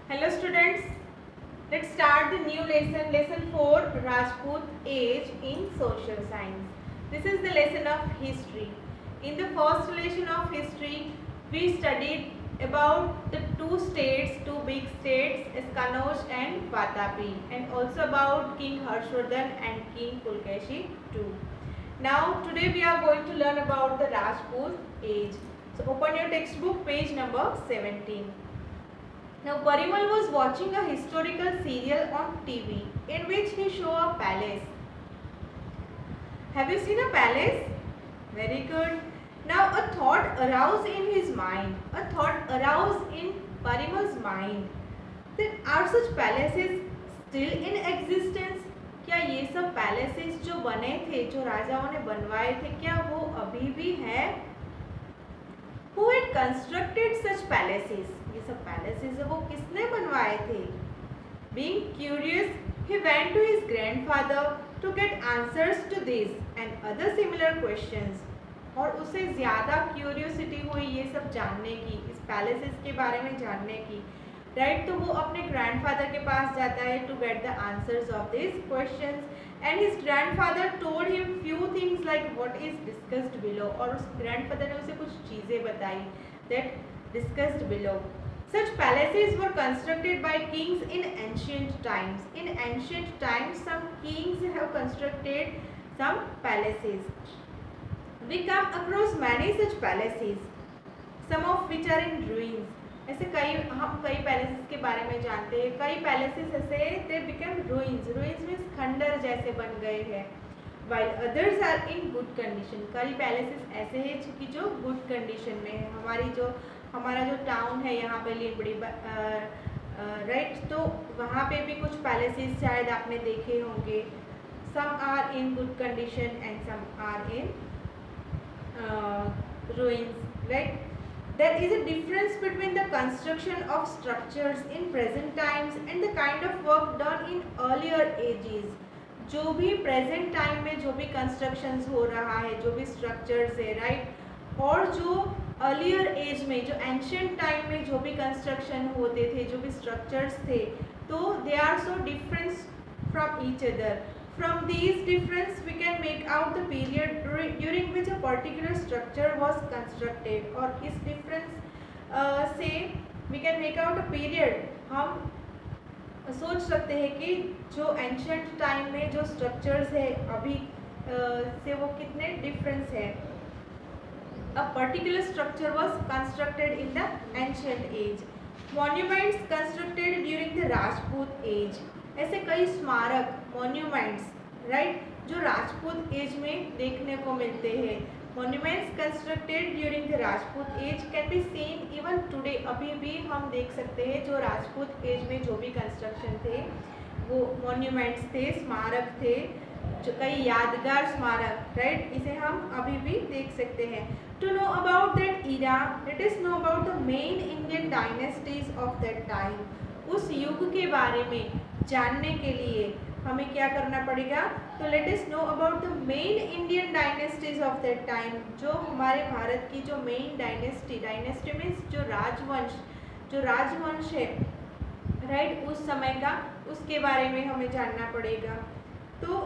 Hello students, let's start the new lesson, lesson 4, Rajput age in social science. This is the lesson of history. In the first lesson of history, we studied about the two big states as Kanauj and Vatapi, and also about King Harshvardhan and King Pulkeshi too. Now today we are going to learn about the Rajput age. So open your textbook, page number 17. Now Parimal was watching a historical serial on TV in which he showed a palace. Have you seen a palace? Very good. Now a thought arose in his mind. A thought arose in Parimal's mind. That are such palaces still in existence? क्या ये सब palaces जो बने थे, जो राजाओं ने बनवाए थे, क्या वो अभी भी है? Who had constructed such palaces? ये सब पैलेसेस वो किसने बनवाए थे? Being curious, he went to his grandfather to get answers to this and other similar questions. और उसे ज़्यादा क्यूरियोसिटी हुई ये सब जानने की, इस पैलेसेस के बारे में जानने की, राइट? तो वो अपने ग्रैंडफादर के पास जाता है to get the answers of this questions and his grandfather told him few things like what is discussed below. और उस ग्रैंडफादर ने उसे कुछ चीज़ें बताई that discussed below. Such palaces were constructed by kings in ancient times. In ancient times, some kings have constructed some palaces. We come across many such palaces, some of which are in ruins. ऐसे हम कई palaces के बारे में जानते हैं. कई palaces ऐसे they became ruins. Ruins means खंडर जैसे बन गए हैं. While others are in good condition. कई पैलेसेस ऐसे हैं कि जो good condition में है. हमारा जो टाउन है यहाँ पे लिबड़ी, राइट, तो वहाँ पे भी कुछ पैलेसेस शायद आपने देखे होंगे. Some are in good condition and some are in ruins, right? There is a difference between the construction of structures in present times and the kind of work done in earlier ages. जो भी present time में जो भी constructions हो रहा है, जो भी स्ट्रक्चर्स है, राइट, और जो अर्लियर एज में, जो एंशियंट टाइम में जो भी कंस्ट्रक्शन होते थे, जो भी स्ट्रक्चर्स थे, तो they are so different from each other. From these difference we can make out the period during which a particular structure was constructed. और इस difference से we can make out a period. हम सोच सकते हैं कि जो एंशियंट टाइम में जो स्ट्रक्चर्स है अभी से वो कितने डिफरेंस है. A particular structure was constructed in the ancient age. Monuments constructed during the Rajput age. ऐसे कई स्मारक, मॉन्यूमेंट्स, राइट, जो राजपूत एज में देखने को मिलते हैं. Monuments constructed during the Rajput age can be seen even today. अभी भी हम देख सकते हैं जो राजपूत एज में जो भी कंस्ट्रक्शन थे वो मॉन्यूमेंट्स थे, स्मारक थे, जो कई यादगार स्मारक, राइट, इसे हम अभी भी देख सकते हैं. To know about that era, let us know about the main Indian dynasties of that time. उस युग के बारे में जानने के लिए हमें क्या करना पड़ेगा? तो late us know about the main Indian dynasties of that time. जो हमारे भारत की जो मेन डायनेस्टी, डायनेस्टी मीन्स जो राजवंश है, राइट, उस समय का, उसके बारे में हमें जानना पड़ेगा. तो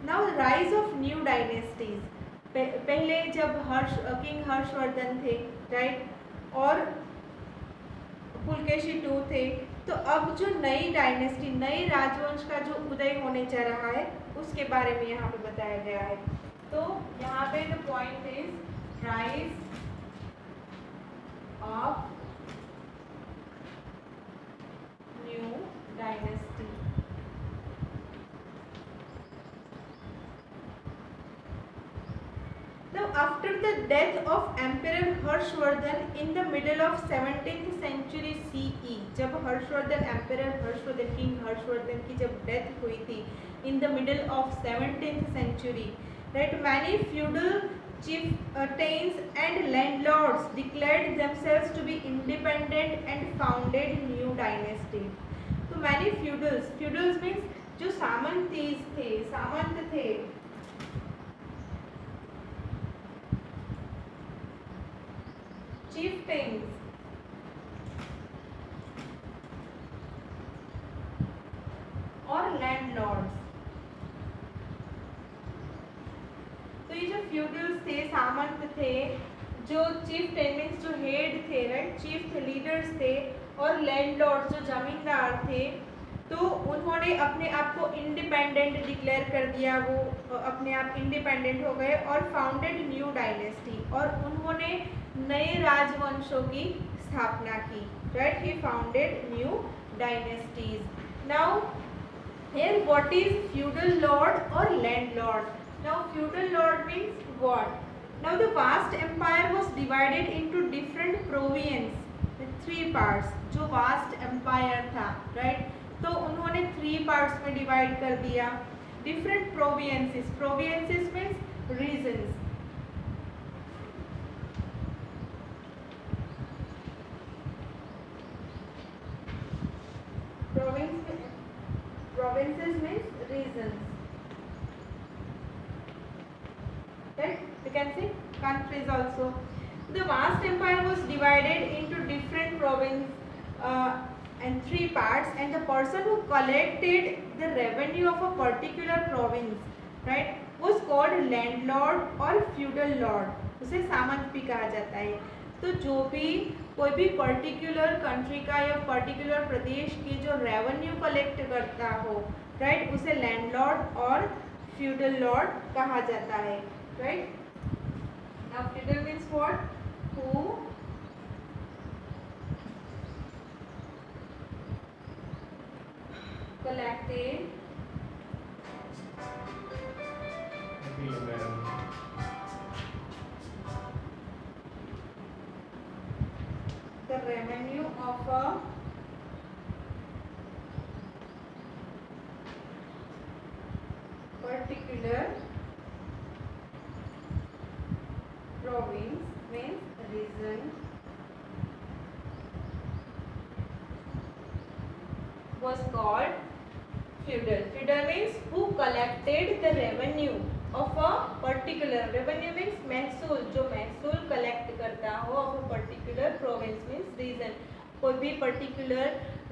now rise of new dynasties. पहले जब किंग हर्षवर्धन थे, राइट, और पुलकेशी II थे, तो अब जो नई डायनेस्टी, नई राजवंश का जो उदय होने जा रहा है उसके बारे में यहाँ पे बताया गया है. तो यहाँ पे the point is rise of new dynasty. Now, after the death of Emperor Harshvardhan in the middle of 17th century CE, जब हर्षवर्धन, एम्परर हर्षवर्धन, किंग हर्षवर्धन की जब डेथ हुई थी in the middle of 17th century, right, many feudal chieftains and landlords declared themselves to be independent and founded new dynasty. तो many feudals means जो सामंतीज थे, सामंत थे, chieftains, landlords. तो ये जो फ्यूडल्स थे, सामंत थे, जो चीफ टेनेंट्स जो हेड थे, राइट, चीफ लीडर्स थे, और लैंडलॉर्ड्स जो जमींदार थे, तो उन्होंने अपने आप को इंडिपेंडेंट डिक्लेयर कर दिया, वो अपने आप इंडिपेंडेंट हो गए और फाउंडेड न्यू डायनेस्टी, और उन्होंने नए राजवंशों की स्थापना की, right, he founded new dynasties. Now here what is feudal lord or landlord? Now feudal lord means what? Now the vast empire was divided into different provinces with 3 parts. जो vast empire था, right, तो उन्होंने 3 parts में divide कर दिया। different provinces, provinces means regions, provinces means regions, right, we can say countries also. The vast empire was divided into different provinces and 3 parts, and the person who collected the revenue of a particular province, right, was called landlord or feudal lord, उसे सामंत भी कहा जाता है। तो जो भी कोई भी पर्टिकुलर कंट्री का या पर्टिकुलर प्रदेश की जो रेवेन्यू कलेक्ट करता हो, राइट, उसे लैंडलॉर्ड और फ्यूडल लॉर्ड कहा जाता है, right. Now feudal means what? Who collected the revenue of a particular province means region was called feudal. Feudal means who collected the revenue of a particular, revenue means महसूल, जो महसूल collect करता हो of a particular province means region, कोई भी particular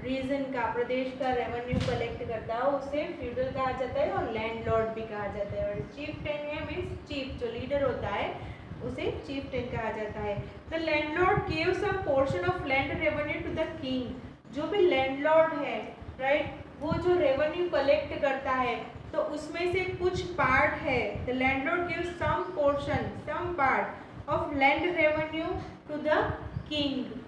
reason का, प्रदेश का revenue collect करता हो उसे फ्यूडल कहा जाता है और लैंडलॉर्ड भी कहा जाता है। और चीफटेन है मीन्स चीफ, जो लीडर होता है उसे चीफटेन कहा जाता है। The landlord give some portion of land revenue to the king, जो भी लैंडलॉर्ड है, राइट, वो जो रेवेन्यू कलेक्ट करता है तो उसमें से कुछ पार्ट है, the landlord give some portion, some part of land revenue to the king.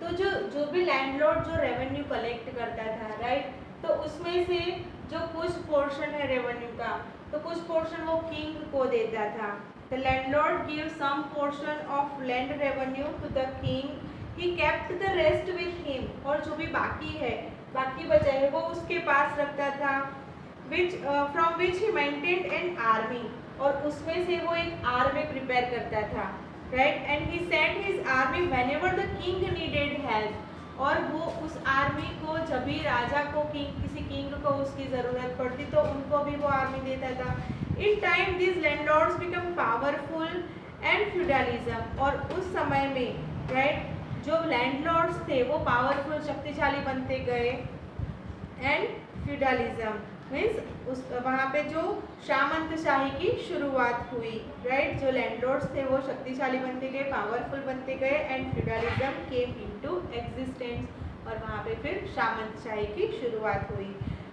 तो जो भी लैंडलॉर्ड जो रेवेन्यू कलेक्ट करता था, राइट, तो उसमें से जो कुछ पोर्शन है रेवेन्यू का, तो कुछ पोर्शन वो किंग को देता था। The landlord give some portion of land revenue to the king, he kept the rest with him, और जो भी बाकी है, बाकी बचा है, वो उसके पास रखता था। Which from which he maintained an army, और उसमें से वो एक आर्मी प्रिपेयर करता था, right, and he sent his army whenever the king needed help, और वो उस आर्मी को जब भी राजा को, किसी किंग को उसकी ज़रूरत पड़ती तो उनको भी वो आर्मी देता था। In time this landlords become powerful and feudalism, और उस समय में, राइट, जो लैंडलॉर्ड्स थे वो पावरफुल, शक्तिशाली बनते गए, एंड फ्यूडलिज्म, मीन्स उस वहाँ पे जो सामंतशाही की शुरुआत हुई, राइट। जो लैंडलॉर्ड्स थे वो शक्तिशाली बनते गए, पावरफुल बनते गए and feudalism came into existence, और वहाँ पे फिर सामंतशाही की शुरुआत हुई।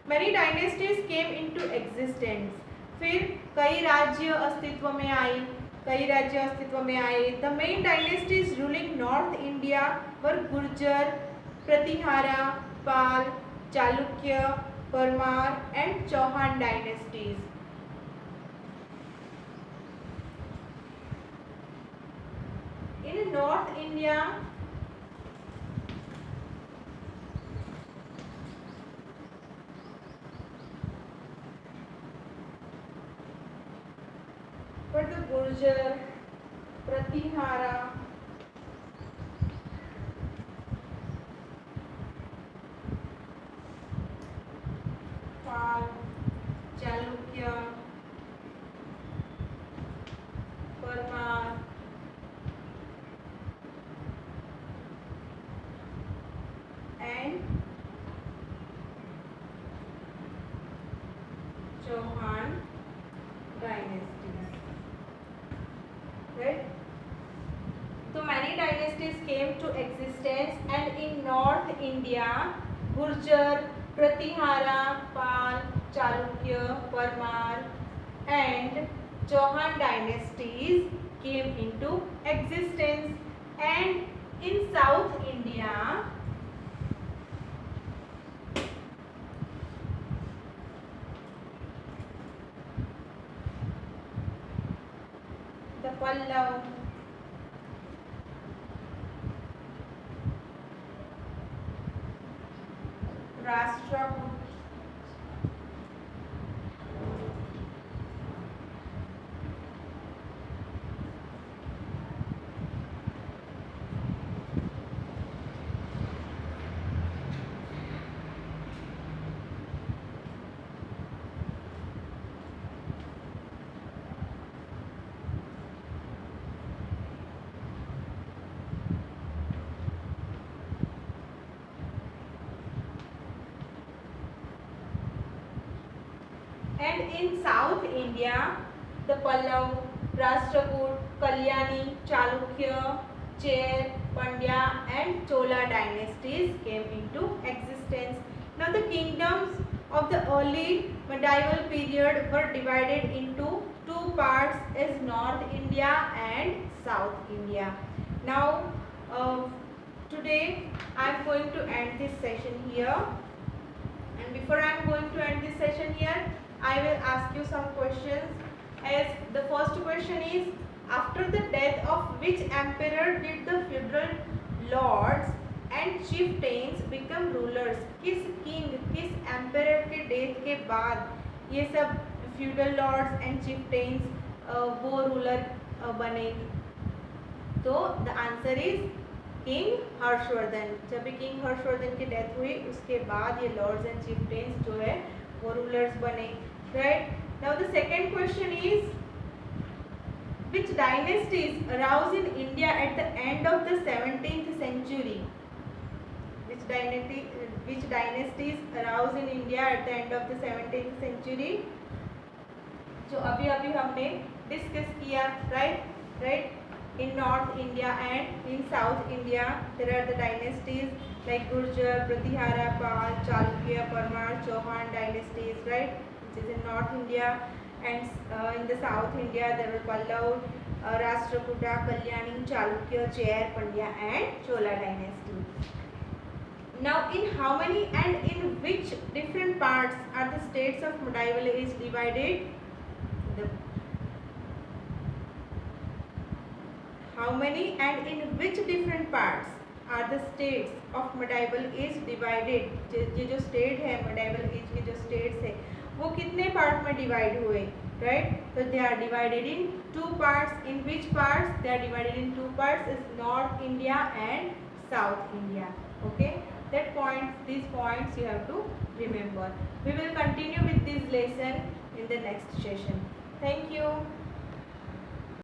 Many dynasties came into existence, फिर कई राज्य अस्तित्व में आई, the main dynasties ruling north India were Gurjar, Pratihara, Pal, Chalukya, Parmar and Chauhan dynasties. In North India, for the Gurjar, Pratihara, Pal, Chalukya, Parmar, and Chauhan dynasties, right? So many dynasties came to existence, and in North India, Gurjar, Pratihara, Pal, Chalukya, Parmar and Chauhan dynasties came into existence. And in South India, the Pallav, Rashtrakuta, and in South India, the Pallav, Rashtrakuta, Kalyani, Chalukya, Chair, Pandya and Chola dynasties came into existence. Now the kingdoms of the early medieval period were divided into two parts as North India and South India. Now today I am going to end this session here, and before I am going to end this session here, I will ask you some questions. As the first question is, after the death of which emperor did the feudal lords and chieftains become rulers? किस king, किस emperor के death के बाद ये सब feudal lords and chieftains वो ruler बने? तो the answer is king Harshvardhan. जब भी किंग हर्षवर्धन की डेथ हुई उसके बाद ये लॉर्ड्स एंड चिफ्टेन्स जो है वो रूलर्स बने, right. Now the second question is, which dynasties arose in India at the end of the 17th century? Which dynasties arose in India at the end of the 17th century? जो अभी अभी हमने discuss किया, right. In North India and in South India, there are the dynasties like Gurjar, Pratihara, Pal, Chalukya, Parmar, Chauhan dynasties, right? Which is in North India, and in the South India there were Pallav, Rashtrakuta, Kalyani, Chalukya, Chair, Pandya, and Chola dynasty. Now, in how many and in which different parts are the states of medieval age divided? How many and in which different parts are the states of medieval age divided? ये जो state है medieval age के जो states है वो कितने part में divide हुए, right? So they are divided in two parts. In which parts? They are divided in two parts is North India and South India. Okay, these points you have to remember. We will continue with this lesson in the next session. Thank you.